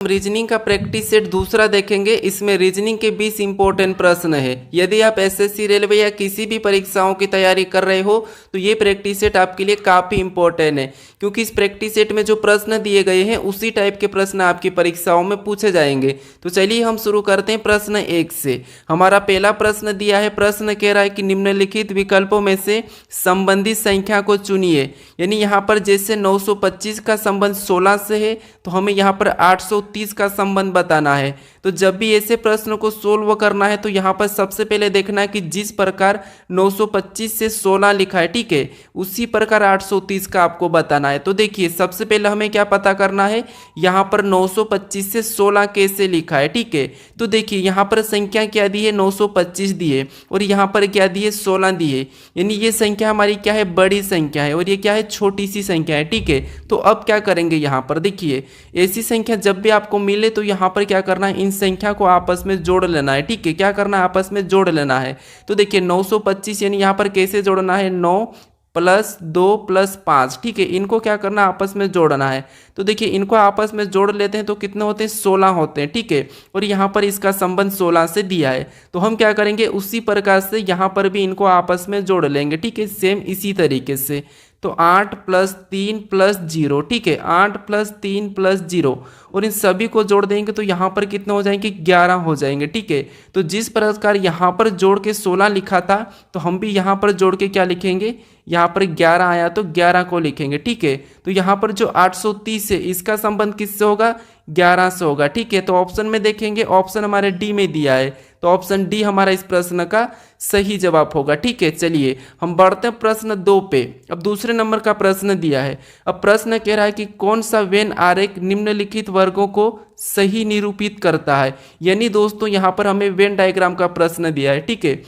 Reasoning का practice set दूसरा देखेंगे। इसमें रीजनिंग के 20 इंपॉर्टेंट प्रश्न है। यदि आप एसएससी, रेलवे या किसी भी परीक्षाओं की तैयारी कर रहे हो तो ये प्रैक्टिस सेट आपके लिए काफ़ी इंपॉर्टेंट है, क्योंकि इस प्रैक्टिस सेट में जो प्रश्न दिए गए हैं उसी टाइप के प्रश्न आपकी परीक्षाओं में पूछे जाएंगे। तो चलिए हम शुरू करते हैं प्रश्न 1 से। हमारा पहला प्रश्न दिया है, प्रश्न कह रहा है कि निम्नलिखित विकल्पों में से संबंधित संख्या को चुनिए। यानी यहाँ पर जैसे 925 का संबंध 16 से है तो हमें यहाँ पर 830 का संबंध बताना है। तो जब भी ऐसे प्रश्न को सोल्व करना है तो यहाँ पर सबसे पहले देखना है कि जिस प्रकार 925 से 16 लिखा है, ठीक है, उसी प्रकार 830 का आपको बताना है। तो देखिए सबसे पहले हमें क्या पता करना है, यहाँ पर 925 से 16 कैसे लिखा है, ठीक है। तो देखिए यहाँ पर संख्या क्या दी है, 925 दी है और यहाँ पर क्या दी है, 16 दी है। यानी ये संख्या हमारी क्या है, बड़ी संख्या है और ये क्या है, छोटी सी संख्या है, ठीक है। तो अब क्या करेंगे, यहाँ पर देखिए ऐसी संख्या जब भी आपको मिले तो यहाँ पर क्या करना है, इन संख्या को आपस में जोड़ लेना है, ठीक है। क्या करना है, आपस में जोड़ लेना है। तो देखिए 925 यानी यहाँ पर कैसे जोड़ना है, 9 + 2 + 5, ठीक है। इनको क्या करना है, आपस में जोड़ना है। तो देखिए इनको आपस में जोड़ लेते हैं तो कितने होते हैं, 16 होते हैं, ठीक है। और यहाँ पर इसका संबंध 16 से दिया है। तो हम क्या करेंगे, उसी प्रकार से यहाँ पर भी इनको आपस में जोड़ लेंगे, ठीक है, सेम इसी तरीके से। तो 8 + 3 + 0, ठीक है, 8 + 3 + 0 और इन सभी को जोड़ देंगे तो यहाँ पर कितने हो जाएंगे, 11 हो जाएंगे, ठीक है। तो जिस प्रकार यहाँ पर जोड़ के 16 लिखा था तो हम भी यहाँ पर जोड़ के क्या लिखेंगे, यहाँ पर 11 आया तो 11 को लिखेंगे, ठीक है। तो यहाँ पर जो 830 है इसका संबंध किससे होगा, 11 से होगा, ठीक है। तो ऑप्शन में देखेंगे, ऑप्शन हमारे डी में दिया है, तो ऑप्शन डी हमारा इस प्रश्न का सही जवाब होगा, ठीक है। चलिए हम बढ़ते हैं प्रश्न 2 पे। अब दूसरे नंबर का प्रश्न दिया है। अब प्रश्न कह रहा है कि कौन सा वेन आरेख निम्नलिखित वर्गों को सही निरूपित करता है। यानी दोस्तों यहाँ पर हमें वेन डायग्राम का प्रश्न दिया है, ठीक है,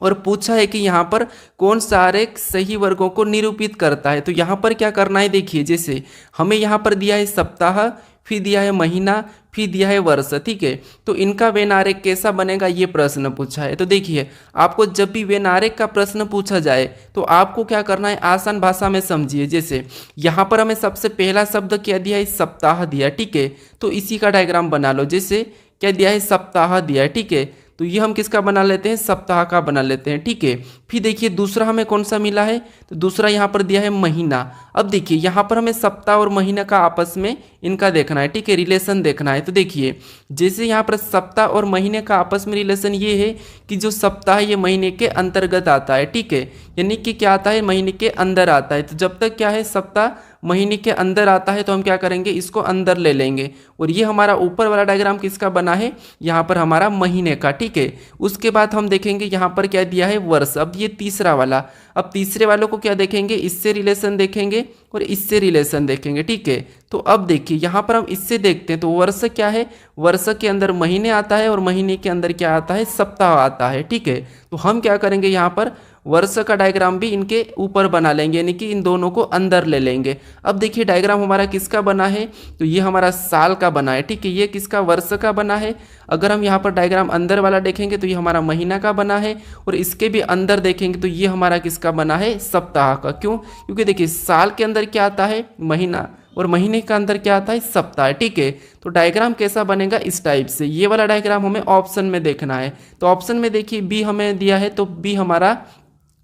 और पूछा है कि यहाँ पर कौन सा आरेख सही वर्गों को निरूपित करता है। तो यहाँ पर क्या करना है, देखिए जैसे हमें यहाँ पर दिया है सप्ताह, फिर दिया है महीना, फिर दिया है वर्ष, ठीक है। तो इनका वेन आरेख कैसा बनेगा, ये प्रश्न पूछा है। तो देखिए आपको जब भी वेन आरेख का प्रश्न पूछा जाए तो आपको क्या करना है, आसान भाषा में समझिए। जैसे यहाँ पर हमें सबसे पहला शब्द क्या दिया है, सप्ताह दिया, ठीक है। तो इसी का डायग्राम बना लो। जैसे क्या दिया है, सप्ताह दिया है, ठीक है। तो ये हम किसका बना लेते हैं, सप्ताह का बना लेते हैं, ठीक है। फिर देखिए दूसरा हमें कौन सा मिला है, तो दूसरा यहाँ पर दिया है महीना। अब देखिए यहाँ पर हमें सप्ताह और महीना का आपस में इनका देखना है, ठीक है, रिलेशन देखना है। तो देखिए जैसे यहाँ पर सप्ताह और महीने का आपस में रिलेशन ये है कि जो सप्ताह ये महीने के अंतर्गत आता है, ठीक है, यानी कि क्या आता है, महीने के अंदर आता है। तो जब तक क्या है, सप्ताह महीने के अंदर आता है तो हम क्या करेंगे, इसको अंदर ले लेंगे। और ये हमारा ऊपर वाला डायग्राम किसका बना है, यहाँ पर हमारा महीने का, ठीक है। उसके बाद हम देखेंगे यहाँ पर क्या दिया है, वर्ष। अब ये तीसरा वाला, अब तीसरे वालों को क्या देखेंगे, इससे रिलेशन देखेंगे और इससे रिलेशन देखेंगे, ठीक है। तो अब देखिए यहाँ पर हम इससे देखते हैं तो वर्ष क्या है, वर्ष के अंदर महीने आता है और महीने के अंदर क्या आता है, सप्ताह आता है, ठीक है। तो हम क्या करेंगे, यहाँ पर वर्ष का डायग्राम भी इनके ऊपर बना लेंगे, यानी कि इन दोनों को अंदर ले लेंगे। अब देखिए डायग्राम हमारा किसका बना है, तो ये हमारा साल का बना है, ठीक है। ये किसका, वर्ष का बना है। अगर हम यहाँ पर डायग्राम अंदर वाला देखेंगे तो ये हमारा महीना का बना है और इसके भी अंदर देखेंगे तो ये हमारा किसका बना है, सप्ताह का। क्यों, क्योंकि देखिए साल के अंदर क्या आता है, महीना, और महीने का अंदर क्या आता है, सप्ताह, ठीक है। तो डायग्राम कैसा बनेगा, इस टाइप से। ये वाला डायग्राम हमें ऑप्शन में देखना है। तो ऑप्शन में देखिए बी हमें दिया है तो बी हमारा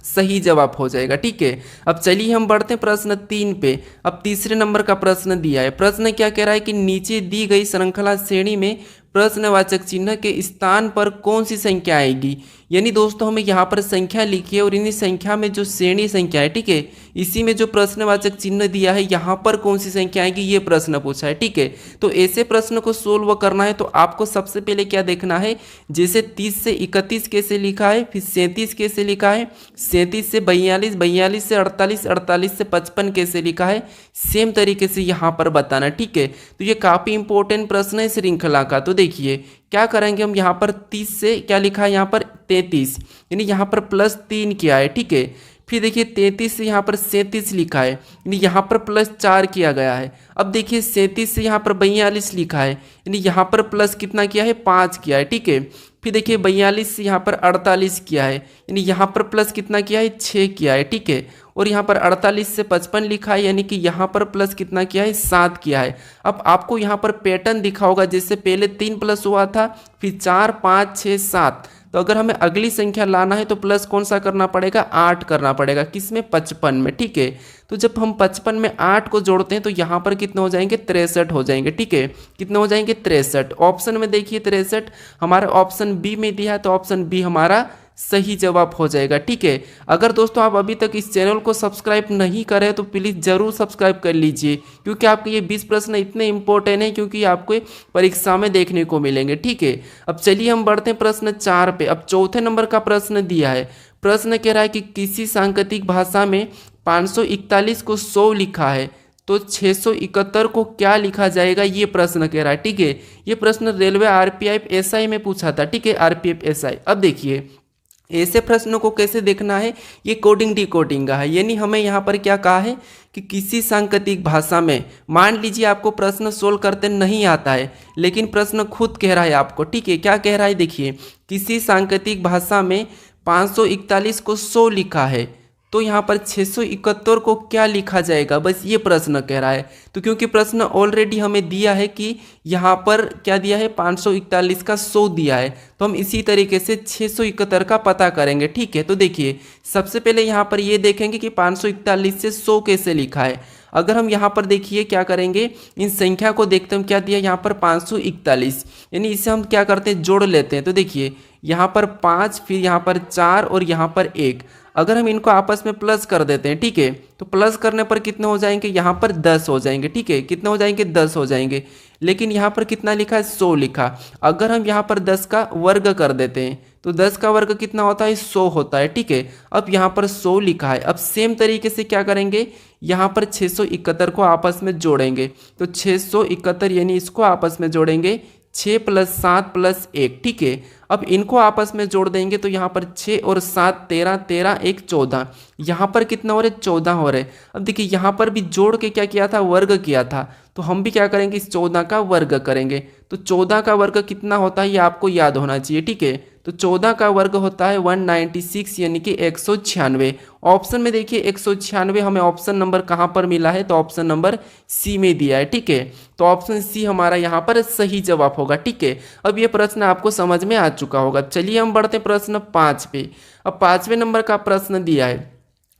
सही जवाब हो जाएगा, ठीक है। अब चलिए हम बढ़ते हैं प्रश्न 3 पे। अब तीसरे नंबर का प्रश्न दिया है। प्रश्न क्या कह रहा है कि नीचे दी गई श्रृंखला श्रेणी में प्रश्नवाचक चिन्ह के स्थान पर कौन सी संख्या आएगी। यानी दोस्तों हमें यहाँ पर संख्या लिखी है और इन्हीं संख्या में जो श्रेणी संख्या है, ठीक है, इसी में जो प्रश्नवाचक चिन्ह दिया है यहाँ पर कौन सी संख्या आएगी, ये प्रश्न पूछा है, ठीक है। तो ऐसे प्रश्न को सोल्व करना है तो आपको सबसे पहले क्या देखना है, जैसे 30 से 31 कैसे लिखा है, फिर 37 कैसे लिखा है, 37 से 42, 42 से 48, 48 से 55 कैसे लिखा है, सेम तरीके से यहाँ पर बताना, ठीक है। तो ये काफ़ी इंपॉर्टेंट प्रश्न है श्रृंखला का। तो देखिए क्या करेंगे हम, यहाँ पर 30 से क्या लिखा है, यहाँ पर 33, यानी यहाँ पर +3 किया है, ठीक है। फिर देखिए 33 से यहाँ पर 37 लिखा है, यानी यहाँ पर +4 किया गया है। अब देखिए 37 से यहाँ पर 42 लिखा है, यानी यहाँ पर प्लस कितना किया है, 5 किया है, ठीक है। फिर देखिए 42 से यहाँ पर 48 किया है, यानी यहाँ पर प्लस कितना किया है 6 किया है, ठीक है। और यहाँ पर 48 से 55 लिखा है, यानी कि यहाँ पर प्लस कितना किया है 7 किया है। अब आपको यहाँ पर पैटर्न दिखा होगा, जैसे पहले 3 प्लस हुआ था, फिर 4 5 6 7। तो अगर हमें अगली संख्या लाना है तो प्लस कौन सा करना पड़ेगा 8 करना पड़ेगा, किसमें 55 में, ठीक है। तो जब हम 55 में 8 को जोड़ते हैं तो यहाँ पर कितने हो जाएंगे 63 हो जाएंगे, ठीक है। कितने हो जाएंगे 63। ऑप्शन में देखिए 63 हमारा ऑप्शन बी में दिया है, तो ऑप्शन बी हमारा सही जवाब हो जाएगा, ठीक है। अगर दोस्तों आप अभी तक इस चैनल को सब्सक्राइब नहीं करें तो प्लीज़ ज़रूर सब्सक्राइब कर लीजिए, क्योंकि आपके ये 20 प्रश्न इतने इंपॉर्टेंट हैं, क्योंकि आपको परीक्षा में देखने को मिलेंगे, ठीक है। अब चलिए हम बढ़ते हैं प्रश्न 4 पे। अब चौथे नंबर का प्रश्न दिया है। प्रश्न कह रहा है कि किसी सांकेतिक भाषा में 541 को 100 लिखा है, तो 671 को क्या लिखा जाएगा, ये प्रश्न कह रहा है, ठीक है। ये प्रश्न रेलवे आरपीएफ एसआई में पूछा था, ठीक है, आरपीएफ एसआई। अब देखिए ऐसे प्रश्नों को कैसे देखना है, ये कोडिंग डिकोडिंग का है। यानी हमें यहाँ पर क्या कहा है कि किसी सांकेतिक भाषा में, मान लीजिए आपको प्रश्न सोल्व करते नहीं आता है, लेकिन प्रश्न खुद कह रहा है आपको, ठीक है। क्या कह रहा है देखिए, किसी सांकेतिक भाषा में 541 को 100 लिखा है, तो यहाँ पर 671 को क्या लिखा जाएगा, बस ये प्रश्न कह रहा है। तो क्योंकि प्रश्न ऑलरेडी हमें दिया है कि यहाँ पर क्या दिया है 541 का 100 दिया है, तो हम इसी तरीके से 671 का पता करेंगे, ठीक है। तो देखिए सबसे पहले यहाँ पर ये देखेंगे कि 541 से 100 कैसे लिखा है। अगर हम यहाँ पर देखिए क्या करेंगे, इन संख्या को देखते हैं, क्या दिया यहाँ पर 541, यानी इसे हम क्या करते हैं जोड़ लेते हैं। तो देखिए यहाँ पर 5, फिर यहाँ पर 4 और यहाँ पर 1। अगर हम इनको आपस में प्लस कर देते हैं, ठीक है, तो प्लस करने पर कितने हो जाएंगे, यहाँ पर 10 हो जाएंगे, ठीक है। कितने हो जाएंगे 10 हो जाएंगे। लेकिन यहाँ पर कितना लिखा है 100 लिखा। अगर हम यहाँ पर 10 का वर्ग कर देते हैं तो 10 का वर्ग कितना होता है 100 होता है, ठीक है। अब यहाँ पर 100 लिखा है। अब सेम तरीके से क्या करेंगे, यहाँ पर 671 को आपस में जोड़ेंगे। तो 671 यानी इसको आपस में जोड़ेंगे, 6 + 7 + 1, ठीक है। अब इनको आपस में जोड़ देंगे तो यहाँ पर 6 और 7 13, 13 1 14। यहाँ पर कितना हो रहा है 14 हो रहे। अब देखिए यहाँ पर भी जोड़ के क्या किया था, वर्ग किया था, तो हम भी क्या करेंगे इस 14 का वर्ग करेंगे। तो 14 का वर्ग कितना होता है ये आपको याद होना चाहिए, ठीक है। तो 14 का वर्ग होता है 196, यानी कि 196। ऑप्शन में देखिए 196 हमें ऑप्शन नंबर कहाँ पर मिला है, तो ऑप्शन नंबर सी में दिया है, ठीक है। तो ऑप्शन सी हमारा यहाँ पर सही जवाब होगा, ठीक है। अब ये प्रश्न आपको समझ में आ चुका होगा। चलिए हम बढ़ते हैं प्रश्न 5 पे। अब 5वें नंबर का प्रश्न दिया है।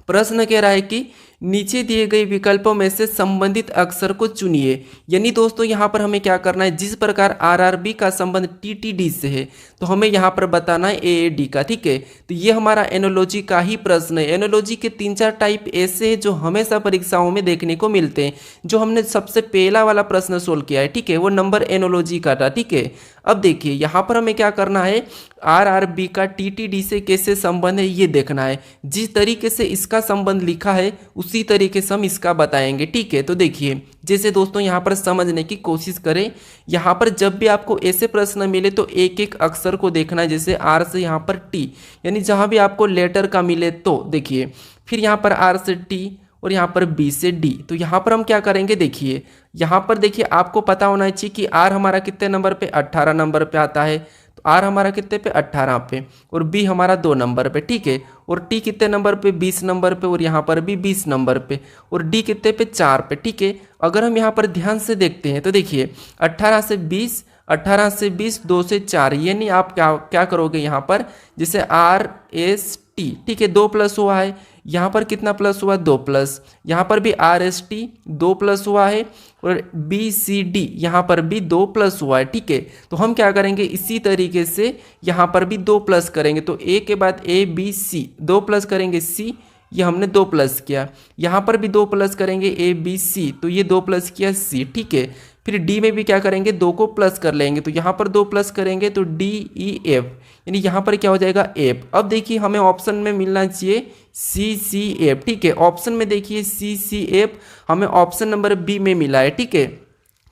प्रश्न कह रहा है कि नीचे दिए गए विकल्पों में से संबंधित अक्षर को चुनिए। यानी दोस्तों यहाँ पर हमें क्या करना है, जिस प्रकार आरआरबी का संबंध टीटीडी से है, तो हमें यहाँ पर बताना है एएडी का, ठीक है। तो ये हमारा एनोलॉजी का ही प्रश्न है। एनोलॉजी के 3-4 टाइप ऐसे हैं जो हमेशा परीक्षाओं में देखने को मिलते हैं। जो हमने सबसे पहला वाला प्रश्न सोल्व किया है, ठीक है, वो नंबर एनोलॉजी का था, ठीक है। अब देखिए यहाँ पर हमें क्या करना है, आरआरबी का टीटीडी से कैसे संबंध है ये देखना है। जिस तरीके से इसका संबंध लिखा है उसी तरीके से हम इसका बताएंगे, ठीक है। तो देखिए जैसे दोस्तों यहाँ पर समझने की कोशिश करें। यहाँ पर जब भी आपको ऐसे प्रश्न मिले तो एक एक अक्षर को देखना है, जैसे आर से यहाँ पर टी, यानी जहाँ भी आपको लेटर का मिले तो देखिए, फिर यहाँ पर आर से टी और यहाँ पर बी से डी। तो यहाँ पर हम क्या करेंगे, देखिए यहाँ पर देखिए आपको पता होना चाहिए कि आर हमारा कितने नंबर पे 18 नंबर पे आता है। तो आर हमारा कितने पे 18 पे, और बी हमारा 2 नंबर पे, ठीक है। और टी कितने नंबर पे 20 नंबर पे, और यहाँ पर भी 20 नंबर पे, और डी कितने पे 4 पे, ठीक है। अगर हम यहाँ पर ध्यान से देखते हैं तो देखिए 18 से 20, 18 से 20, 2 से 4, यानी आप क्या करोगे यहाँ पर, जैसे आर एस टी, ठीक है, 2 प्लस हुआ है। यहाँ पर कितना प्लस हुआ 2 प्लस, यहाँ पर भी आर एस टी 2 प्लस हुआ है, और बी सी डी यहाँ पर भी 2 प्लस हुआ है, ठीक है। तो हम क्या करेंगे इसी तरीके से यहाँ पर भी 2 प्लस करेंगे। तो ए के बाद ए बी सी 2 प्लस करेंगे सी, ये हमने 2 प्लस किया। यहाँ पर भी 2 प्लस करेंगे ए बी सी, तो ये 2 प्लस किया सी, ठीक है। फिर डी में भी क्या करेंगे 2 को प्लस कर लेंगे, तो यहाँ पर 2 प्लस करेंगे तो डी ई एफ, यानी यहाँ पर क्या हो जाएगा एफ। अब देखिए हमें ऑप्शन में मिलना चाहिए सी सी एफ, ठीक है। ऑप्शन में देखिए सी सी एफ हमें ऑप्शन नंबर बी में मिला है, ठीक है।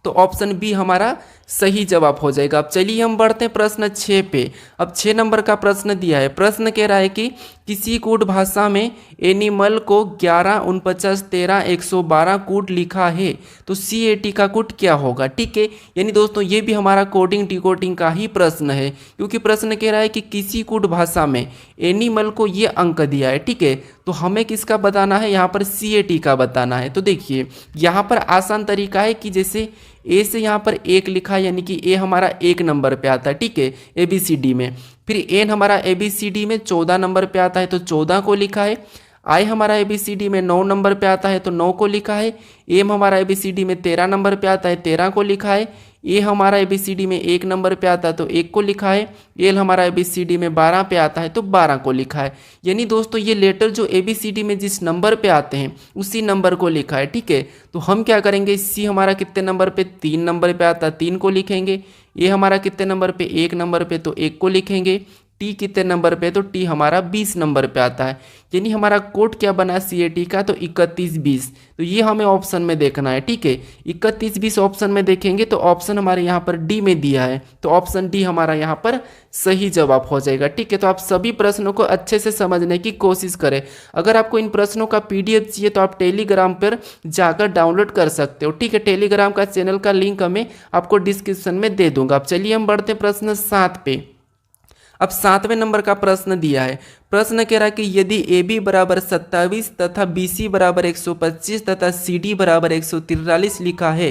तो ऑप्शन बी हमारा सही जवाब हो जाएगा। अब चलिए हम बढ़ते हैं प्रश्न 6 पे। अब 6 नंबर का प्रश्न दिया है। प्रश्न कह रहा है कि किसी कूट भाषा में एनिमल को 11, 49, 13, 112 कूट लिखा है तो CAT का कूट क्या होगा। ठीक है, यानी दोस्तों ये भी हमारा कोडिंग डिकोडिंग का ही प्रश्न है, क्योंकि प्रश्न कह रहा है कि किसी कूट भाषा में एनिमल को ये अंक दिया है। ठीक है, तो हमें किसका बताना है, यहाँ पर CAT का बताना है। तो देखिए यहाँ पर आसान तरीका है कि जैसे ए से यहाँ पर 1 लिखा है, यानी कि ए हमारा 1 नंबर पे आता है। ठीक है, ABCD में। फिर एन हमारा ABCD में 14 नंबर पे आता है तो 14 को लिखा है। आई हमारा ABCD में 9 नंबर पे आता है तो 9 को लिखा है। एम हमारा ABCD में 13 नंबर पे आता है 13 को लिखा है। ए हमारा ABCD में 1 नंबर पे आता है तो 1 को लिखा है। एल हमारा ABCD में 12 पे आता है तो 12 को लिखा है। यानी दोस्तों ये लेटर जो ABCD में जिस नंबर पे आते हैं उसी नंबर को लिखा है। ठीक है, तो हम क्या करेंगे, सी हमारा कितने नंबर पे, 3 नंबर पे आता है 3 को लिखेंगे। ए हमारा कितने नंबर पे, 1 नंबर पे तो 1 को लिखेंगे। टी कितने नंबर पे, तो टी हमारा 20 नंबर पे आता है। यानी हमारा कोड क्या बना CAT का, तो 3120। तो ये हमें ऑप्शन में देखना है। ठीक है, 3120 ऑप्शन में देखेंगे तो ऑप्शन हमारे यहाँ पर डी में दिया है, तो ऑप्शन डी हमारा यहाँ पर सही जवाब हो जाएगा। ठीक है, तो आप सभी प्रश्नों को अच्छे से समझने की कोशिश करें। अगर आपको इन प्रश्नों का PDF चाहिए तो आप टेलीग्राम पर जाकर डाउनलोड कर सकते हो। ठीक है, टेलीग्राम का चैनल का लिंक मैं आपको डिस्क्रिप्शन में दे दूंगा। अब चलिए हम बढ़ते हैं प्रश्न 7 पे। अब 7वें नंबर का प्रश्न दिया है। प्रश्न कह रहा है कि यदि AB बराबर 27 तथा BC बराबर 125 तथा CD बराबर 143 लिखा है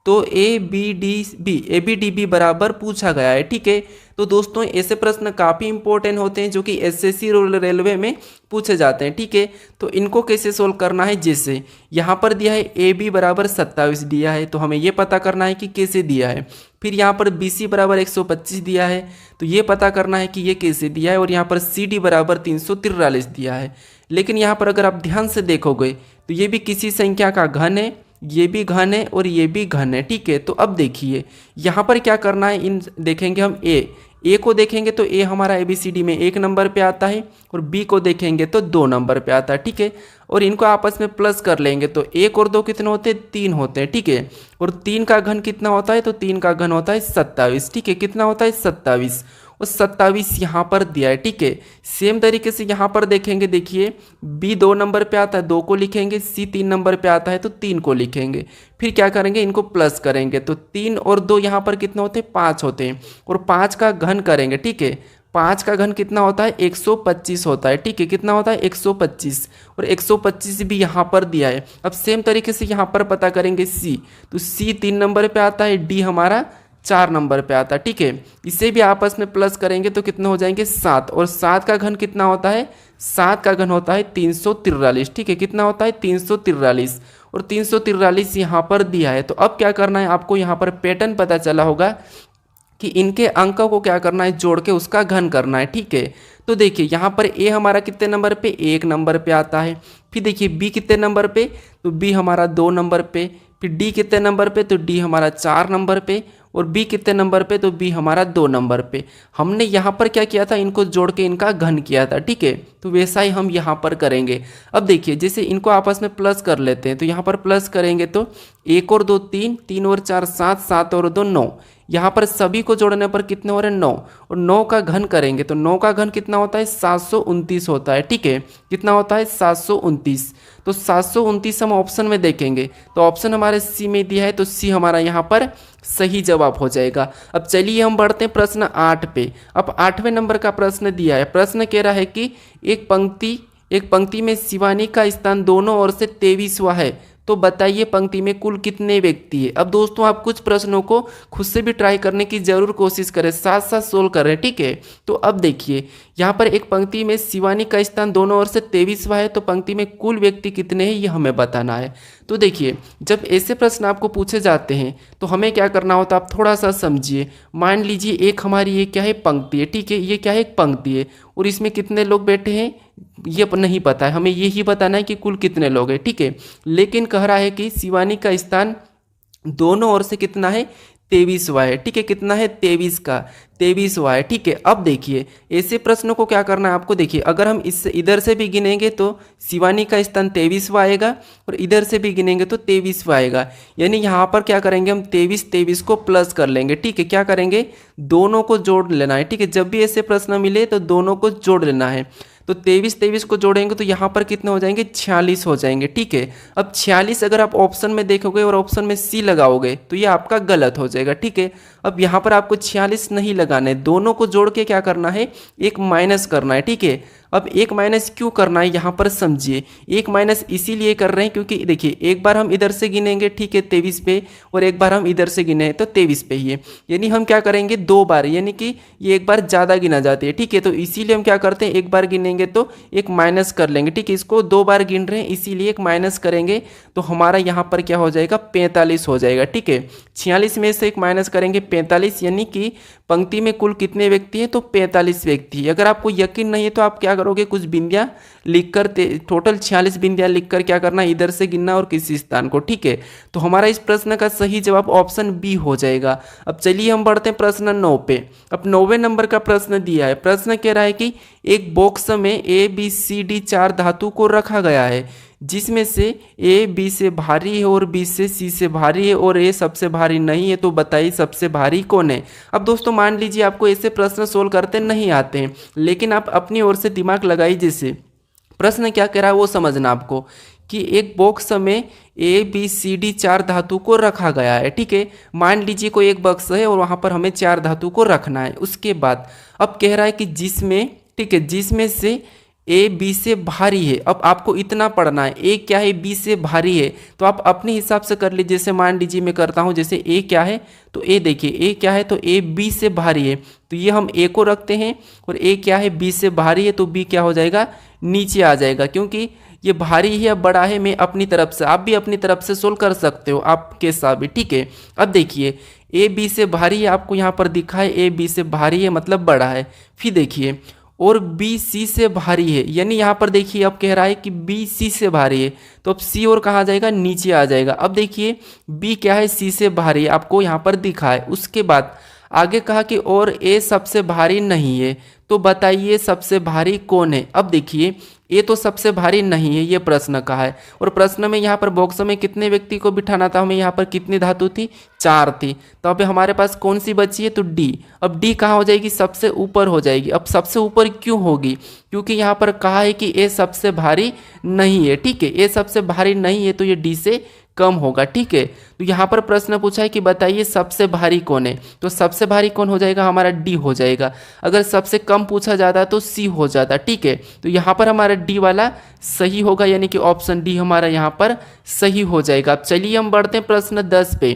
तो ABDB बराबर पूछा गया है। ठीक है, तो दोस्तों ऐसे प्रश्न काफ़ी इंपॉर्टेंट होते हैं जो कि SSC रेलवे में पूछे जाते हैं। ठीक है, तो इनको कैसे सोल्व करना है, जैसे यहाँ पर दिया है AB बराबर 27 दिया है तो हमें ये पता करना है कि कैसे दिया है। फिर यहाँ पर BC बराबर 125 दिया है तो ये पता करना है कि ये कैसे दिया है। और यहाँ पर CD बराबर 343 दिया है। लेकिन यहाँ पर अगर आप ध्यान से देखोगे तो ये भी किसी संख्या का घन है, ये भी घन है और ये भी घन है। ठीक है, तो अब देखिए यहाँ पर क्या करना है, इन देखेंगे हम ए को देखेंगे तो ए हमारा ABCD में 1 नंबर पे आता है और बी को देखेंगे तो 2 नंबर पे आता है। ठीक है, और इनको आपस में प्लस कर लेंगे तो 1 और 2 कितने होते हैं, 3 होते हैं। ठीक है, और 3 का घन कितना होता है, तो 3 का घन होता है 27। ठीक है, कितना होता है 27, और 27 यहाँ पर दिया है। ठीक है, सेम तरीके से यहाँ पर देखेंगे, देखिए बी 2 नंबर पे आता है 2 को लिखेंगे, सी 3 नंबर पे आता है तो 3 को लिखेंगे। फिर क्या करेंगे, इनको प्लस करेंगे तो 3 और 2 यहाँ पर कितने होते हैं, 5 होते हैं, और 5 का घन करेंगे। ठीक है, 5 का घन कितना होता है, 125 होता है। ठीक है, कितना होता है 125, और 125 भी यहाँ पर दिया है। अब सेम तरीके से यहाँ पर पता करेंगे सी, तो सी 3 नंबर पे आता है, डी हमारा 4 नंबर पे आता है। ठीक है, इसे भी आपस में प्लस करेंगे तो कितने हो जाएंगे 7, और 7 का घन कितना होता है, 7 का घन होता है 343। ठीक है, कितना होता है 343, और 343 यहाँ पर दिया है। तो अब क्या करना है, आपको यहाँ पर पैटर्न पता चला होगा कि इनके अंकों को क्या करना है, जोड़ के उसका घन करना है। ठीक है, तो देखिए यहाँ पर ए हमारा कितने नंबर पे, 1 नंबर पे आता है। फिर देखिए बी कितने नंबर पे, तो बी हमारा 2 नंबर पे। फिर डी कितने नंबर पे, तो डी हमारा 4 नंबर पे। और बी कितने नंबर पे, तो बी हमारा 2 नंबर पे। हमने यहाँ पर क्या किया था, इनको जोड़ के इनका घन किया था। ठीक है, तो वैसा ही हम यहाँ पर करेंगे। अब देखिए जैसे इनको आपस में प्लस कर लेते हैं तो यहाँ पर प्लस करेंगे तो 1 और 2 3, 3 और 4 7, 7 और 2 9। यहाँ पर सभी को जोड़ने पर कितने हो रहे हैं 9, और 9 का घन करेंगे तो 9 का घन कितना होता है 729 होता है। ठीक है, कितना होता है 729, तो 729 हम ऑप्शन में देखेंगे तो ऑप्शन हमारे सी में दिया है तो सी हमारा यहाँ पर सही जवाब हो जाएगा। अब चलिए हम बढ़ते हैं प्रश्न 8 पे। अब 8वें नंबर का प्रश्न दिया है। प्रश्न कह रहा है कि एक पंक्ति में शिवानी का स्थान दोनों ओर से 23वां है तो बताइए पंक्ति में कुल कितने व्यक्ति है। अब दोस्तों आप कुछ प्रश्नों को खुद से भी ट्राई करने की जरूर कोशिश करें, साथ साथ सोल्व करें। ठीक है, तो अब देखिए यहाँ पर एक पंक्ति में शिवानी का स्थान दोनों ओर से 23वां है तो पंक्ति में कुल व्यक्ति कितने हैं ये हमें बताना है। तो देखिए जब ऐसे प्रश्न आपको पूछे जाते हैं तो हमें क्या करना होता है, आप थोड़ा सा समझिए। मान लीजिए एक हमारी ये क्या है, पंक्ति है। ठीक है, ये क्या है, एक पंक्ति है, और इसमें कितने लोग बैठे हैं ये नहीं पता है, हमें यही बताना है कि कुल कितने लोग हैं। ठीक है, लेकिन कह रहा है कि शिवानी का स्थान दोनों ओर से कितना है 23वां है, ठीक है। कितना है 23 का 23वां है, ठीक है। अब देखिए ऐसे प्रश्नों को क्या करना है आपको, देखिए अगर हम इससे इधर से भी गिनेंगे तो शिवानी का स्थान 23वां आएगा और इधर से भी गिनेंगे तो 23वां आएगा। यानी यहाँ पर क्या करेंगे हम 23 को प्लस कर लेंगे, ठीक है। क्या करेंगे, दोनों को जोड़ लेना है, ठीक है। जब भी ऐसे प्रश्न मिले तो दोनों को जोड़ लेना है। तो 23 को जोड़ेंगे तो यहाँ पर कितने हो जाएंगे, 46 हो जाएंगे, ठीक है। अब 46 अगर आप ऑप्शन में देखोगे और ऑप्शन में सी लगाओगे तो ये आपका गलत हो जाएगा, ठीक है। अब यहाँ पर आपको 46 नहीं लगाना है, दोनों को जोड़ के क्या करना है, एक माइनस करना है, ठीक है। अब एक माइनस क्यों करना है यहाँ पर समझिए, एक माइनस इसीलिए कर रहे हैं क्योंकि देखिए एक बार हम इधर से गिनेंगे, ठीक है 23 पे, और एक बार हम इधर से गिने तो 23 पे ही है। यानी हम क्या करेंगे 2 बार, यानी कि ये एक बार ज़्यादा गिना जाती है, ठीक है। तो इसीलिए हम क्या करते हैं, एक बार गिनेंगे तो एक माइनस कर लेंगे, ठीक है। इसको 2 बार गिन रहे हैं इसीलिए एक माइनस करेंगे तो हमारा यहाँ पर क्या हो जाएगा 45 हो जाएगा, ठीक है। 46 में से एक माइनस करेंगे 45, यानी कि पंक्ति में कुल कितने व्यक्ति हैं, तो 45 व्यक्ति। अगर आपको यकीन नहीं है तो आप क्या करोगे, कुछ बिंदियां लिखकर टोटल 46 बिंदियां लिखकर क्या करना, इधर से गिनना और किसी स्थान को, ठीक है। तो हमारा इस प्रश्न का सही जवाब ऑप्शन बी हो जाएगा। अब चलिए हम बढ़ते हैं प्रश्न 9 पे। अब 9वें नंबर का प्रश्न दिया है। प्रश्न कह रहा है कि एक बॉक्स में ए बी सी डी 4 धातु को रखा गया है, जिसमें से ए बी से भारी है और बी से सी से भारी है और ए सबसे भारी नहीं है, तो बताइए सबसे भारी कौन है। अब दोस्तों मान लीजिए आपको ऐसे प्रश्न सोल्व करते नहीं आते हैं, लेकिन आप अपनी ओर से दिमाग लगाइए। जैसे प्रश्न क्या कह रहा है वो समझना आपको, कि एक बॉक्स में ए बी सी डी 4 धातु को रखा गया है, ठीक है। मान लीजिए कोई एक बॉक्स है और वहाँ पर हमें 4 धातु को रखना है। उसके बाद अब कह रहा है कि जिसमें, ठीक है, जिसमें से ए बी से भारी है। अब आपको इतना पढ़ना है, ए क्या है, बी से भारी है, तो आप अपने हिसाब से कर लीजिए। जैसे मान लीजिए मैं करता हूँ, जैसे ए क्या है, तो ए देखिए ए क्या है, तो ए बी से भारी है, तो ये हम ए को रखते हैं, और ए क्या है, बी से भारी है, तो बी क्या हो जाएगा, नीचे आ जाएगा, क्योंकि ये भारी है या बड़ा है। मैं अपनी तरफ से, आप भी अपनी तरफ से सोल्व कर सकते हो आपके साथ भी, ठीक है। अब देखिए ए बी से भारी है, आपको यहाँ पर दिखा है ए बी से भारी है मतलब बड़ा है। फिर देखिए और बी सी से भारी है, यानी यहाँ पर देखिए अब कह रहा है कि बी सी से भारी है, तो अब सी और कहाँ जाएगा, नीचे आ जाएगा। अब देखिए बी क्या है, सी से भारी है, आपको यहाँ पर दिखा है। उसके बाद आगे कहा कि और ए सबसे भारी नहीं है, तो बताइए सबसे भारी कौन है। अब देखिए ए तो सबसे भारी नहीं है, ये प्रश्न कहा है, और प्रश्न में यहाँ पर बॉक्स में कितने व्यक्ति को बिठाना था हमें, यहाँ पर कितनी धातु थी, 4 थी। तो अब हमारे पास कौन सी बची है, तो डी। अब डी कहाँ हो जाएगी, सबसे ऊपर हो जाएगी। अब सबसे ऊपर क्यों होगी, क्योंकि यहाँ पर कहा है कि ए सबसे भारी नहीं है, ठीक है। ए सबसे भारी नहीं है तो ये डी से कम होगा, ठीक है। तो यहाँ पर प्रश्न पूछा है कि बताइए सबसे भारी कौन है, तो सबसे भारी कौन हो जाएगा, हमारा डी हो जाएगा। अगर सबसे कम पूछा जाता तो सी हो जाता, ठीक है। तो यहाँ पर हमारा डी वाला सही होगा, यानी कि ऑप्शन डी हमारा यहाँ पर सही हो जाएगा। अब चलिए हम बढ़ते हैं प्रश्न 10 पे।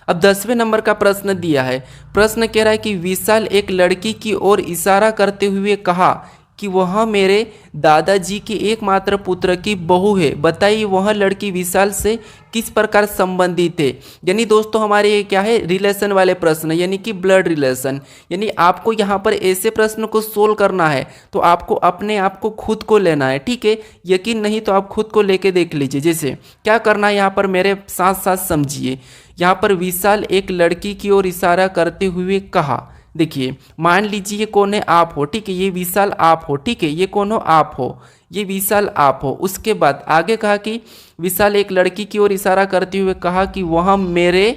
अब 10वें नंबर का प्रश्न दिया है। प्रश्न कह रहा है कि विशाल एक लड़की की ओर इशारा करते हुए कहा कि वह मेरे दादाजी के एकमात्र पुत्र की बहू है, बताइए वह लड़की विशाल से किस प्रकार संबंधित है। यानी दोस्तों हमारे ये क्या है, रिलेशन वाले प्रश्न, यानी कि ब्लड रिलेशन। यानी आपको यहाँ पर ऐसे प्रश्न को सोल्व करना है तो आपको अपने आप को खुद को लेना है, ठीक है। यकीन नहीं तो आप खुद को लेके देख लीजिए। जैसे क्या करना है, यहाँ पर मेरे साथ साथ समझिए। यहाँ पर विशाल एक लड़की की ओर इशारा करते हुए कहा, देखिए मान लीजिए ये कौन है, आप हो, ठीक है। ये विशाल आप हो, ठीक है। ये कौन हो, आप हो, ये विशाल आप हो। उसके बाद आगे कहा कि विशाल एक लड़की की ओर इशारा करते हुए कहा कि वह मेरे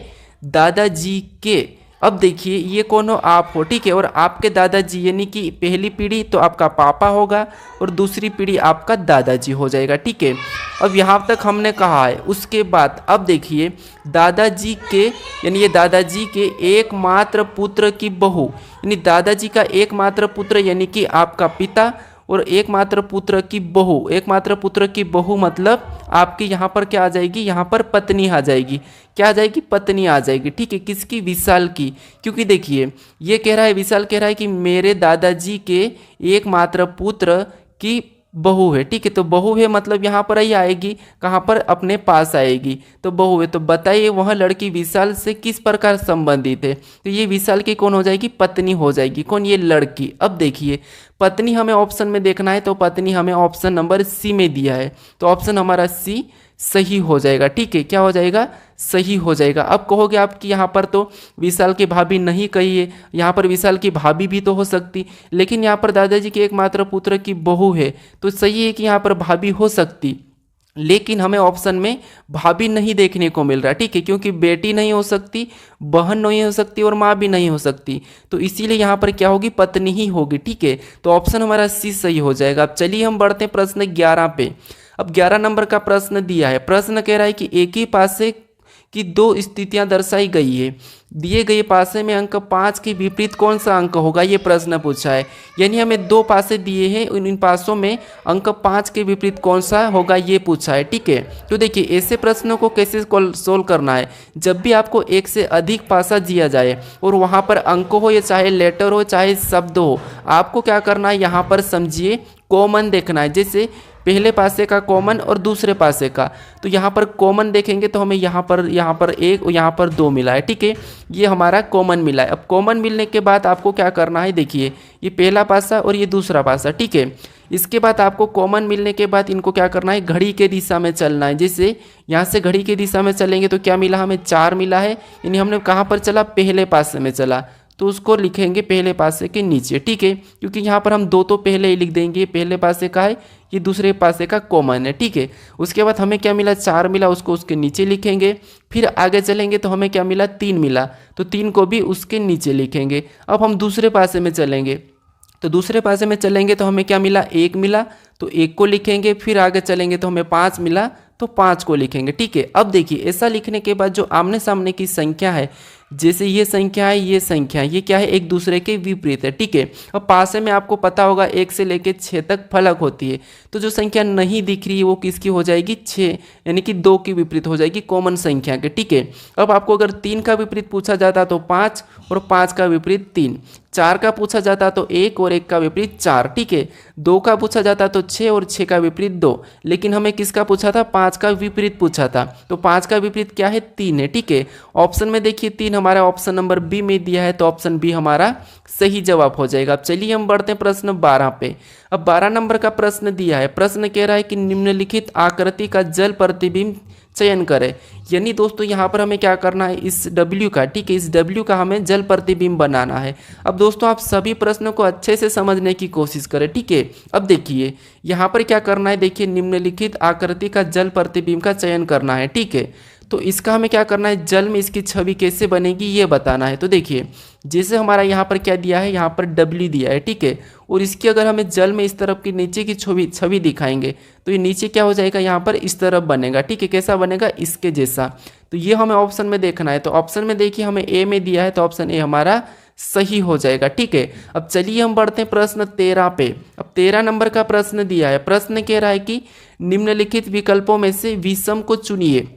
दादाजी के, अब देखिए ये कौन हो, आप हो, ठीक है। और आपके दादाजी यानी कि पहली पीढ़ी तो आपका पापा होगा और दूसरी पीढ़ी आपका दादाजी हो जाएगा, ठीक है। अब यहाँ तक हमने कहा है। उसके बाद अब देखिए दादाजी के, यानी ये दादाजी के एकमात्र पुत्र की बहू, यानी दादाजी का एकमात्र पुत्र यानी कि आपका पिता, और एकमात्र पुत्र की बहू, एकमात्र पुत्र की बहू मतलब आपकी यहाँ पर क्या आ जाएगी, यहाँ पर पत्नी आ जाएगी। क्या आ जाएगी, पत्नी आ जाएगी, ठीक है। किसकी, विशाल की। क्योंकि देखिए ये कह रहा है, विशाल कह रहा है कि मेरे दादाजी के एकमात्र पुत्र की बहू है, ठीक है। तो बहू है मतलब यहाँ पर ही आएगी, कहाँ पर, अपने पास आएगी, तो बहू है। तो बताइए वह लड़की विशाल से किस प्रकार संबंधित है, तो ये विशाल की कौन हो जाएगी, पत्नी हो जाएगी। कौन, ये लड़की। अब देखिए पत्नी हमें ऑप्शन में देखना है, तो पत्नी हमें ऑप्शन नंबर सी में दिया है, तो ऑप्शन हमारा सी सही हो जाएगा। ठीक है, क्या हो जाएगा, सही हो जाएगा। अब कहोगे आप कि यहाँ पर तो विशाल की भाभी नहीं कही है, यहाँ पर विशाल की भाभी भी तो हो सकती, लेकिन यहाँ पर दादाजी के एकमात्र पुत्र की बहू है, तो सही है कि यहाँ पर भाभी हो सकती, लेकिन हमें ऑप्शन में भाभी नहीं देखने को मिल रहा। ठीक है, क्योंकि बेटी नहीं हो सकती, बहन नहीं हो सकती और माँ भी नहीं हो सकती, तो इसीलिए यहाँ पर क्या होगी, पत्नी ही होगी। ठीक है, तो ऑप्शन हमारा सी सही हो जाएगा। अब चलिए हम बढ़ते हैं प्रश्न 11 पे। अब 11 नंबर का प्रश्न दिया है, प्रश्न कह रहा है कि एक ही पासे की दो स्थितियां दर्शाई गई है, दिए गए पासे में अंक 5 के विपरीत कौन सा अंक होगा, ये प्रश्न पूछा है। यानी हमें दो पासे दिए हैं, इन पासों में अंक 5 के विपरीत कौन सा होगा ये पूछा है। ठीक है, तो देखिए ऐसे प्रश्नों को कैसे सोल्व करना है, जब भी आपको एक से अधिक पासा दिया जाए और वहाँ पर अंक हो या चाहे लेटर हो चाहे शब्द हो, आपको क्या करना है, यहाँ पर समझिए कॉमन देखना है। जैसे पहले पासे का कॉमन और दूसरे पासे का, तो यहाँ पर कॉमन देखेंगे तो हमें यहाँ पर एक और यहाँ पर दो मिला है। ठीक है, ये हमारा कॉमन मिला है। अब कॉमन मिलने के बाद आपको क्या करना है, देखिए ये पहला पासा और ये दूसरा पासा। ठीक है, इसके बाद आपको कॉमन मिलने के बाद इनको क्या करना है, घड़ी के दिशा में चलना है। जैसे यहाँ से घड़ी के दिशा में चलेंगे तो क्या मिला, हमें 4 मिला है, यानी हमने कहाँ पर चला, पहले पासे में चला, तो उसको लिखेंगे पहले पासे के नीचे। ठीक है, क्योंकि यहाँ पर हम दो तो पहले ही लिख देंगे, पहले पासे का है, ये दूसरे पासे का कॉमन है। ठीक है, उसके बाद हमें क्या मिला, 4 मिला, उसको उसके नीचे लिखेंगे। फिर आगे चलेंगे तो हमें क्या मिला, 3 मिला, तो 3 को भी उसके नीचे लिखेंगे। अब हम दूसरे पासे में चलेंगे, तो दूसरे पासे में चलेंगे तो हमें क्या मिला, 1 मिला, तो 1 को लिखेंगे। फिर आगे चलेंगे तो हमें 5 मिला, तो 5 को लिखेंगे। ठीक है, अब देखिए ऐसा लिखने के बाद जो आमने सामने की संख्या है, जैसे ये संख्या है, ये संख्या है, ये क्या है, एक दूसरे के विपरीत है। ठीक है, अब पासे में आपको पता होगा 1 से लेकर 6 तक फलक होती है, तो जो संख्या नहीं दिख रही है वो किसकी हो जाएगी, 6, यानी कि 2 की विपरीत हो जाएगी कॉमन संख्या के। ठीक है, अब आपको अगर 3 का विपरीत पूछा जाता तो 5 और 5 का विपरीत 3, 4 का पूछा जाता तो 1 और 1 का विपरीत 4। ठीक है, 2 का पूछा जाता तो 6 और 6 का विपरीत 2, लेकिन हमें किसका पूछा था, 5 का विपरीत पूछा था, तो 5 का विपरीत क्या है, 3 है। ठीक है, ऑप्शन में देखिए 3 हमारा ऑप्शन नंबर बी में दिया है, तो ऑप्शन बी हमारा सही जवाब हो जाएगा। अब चलिए हम बढ़ते हैं प्रश्न 12 पे। अब 12 नंबर का प्रश्न दिया है, प्रश्न कह रहा है कि निम्नलिखित आकृति का जल प्रतिबिंब चयन करें। यानी दोस्तों यहाँ पर हमें क्या करना है, इस W का, ठीक है, इस W का हमें जल प्रतिबिंब बनाना है। अब दोस्तों आप सभी प्रश्नों को अच्छे से समझने की कोशिश करें। ठीक है, अब देखिए यहाँ पर क्या करना है, देखिए निम्नलिखित आकृति का जल प्रतिबिंब का चयन करना है। ठीक है, तो इसका हमें क्या करना है, जल में इसकी छवि कैसे बनेगी ये बताना है। तो देखिए जैसे हमारा यहाँ पर क्या दिया है, यहाँ पर W दिया है। ठीक है, और इसकी अगर हमें जल में इस तरफ की नीचे की छवि दिखाएंगे तो ये नीचे क्या हो जाएगा, यहाँ पर इस तरफ बनेगा। ठीक है, कैसा बनेगा, इसके जैसा। तो ये हमें ऑप्शन में देखना है, तो ऑप्शन में देखिए हमें ए में दिया है, तो ऑप्शन ए हमारा सही हो जाएगा। ठीक है, अब चलिए हम बढ़ते हैं प्रश्न 13 पे। अब 13 नंबर का प्रश्न दिया है, प्रश्न कह रहा है कि निम्नलिखित विकल्पों में से विषम को चुनिए।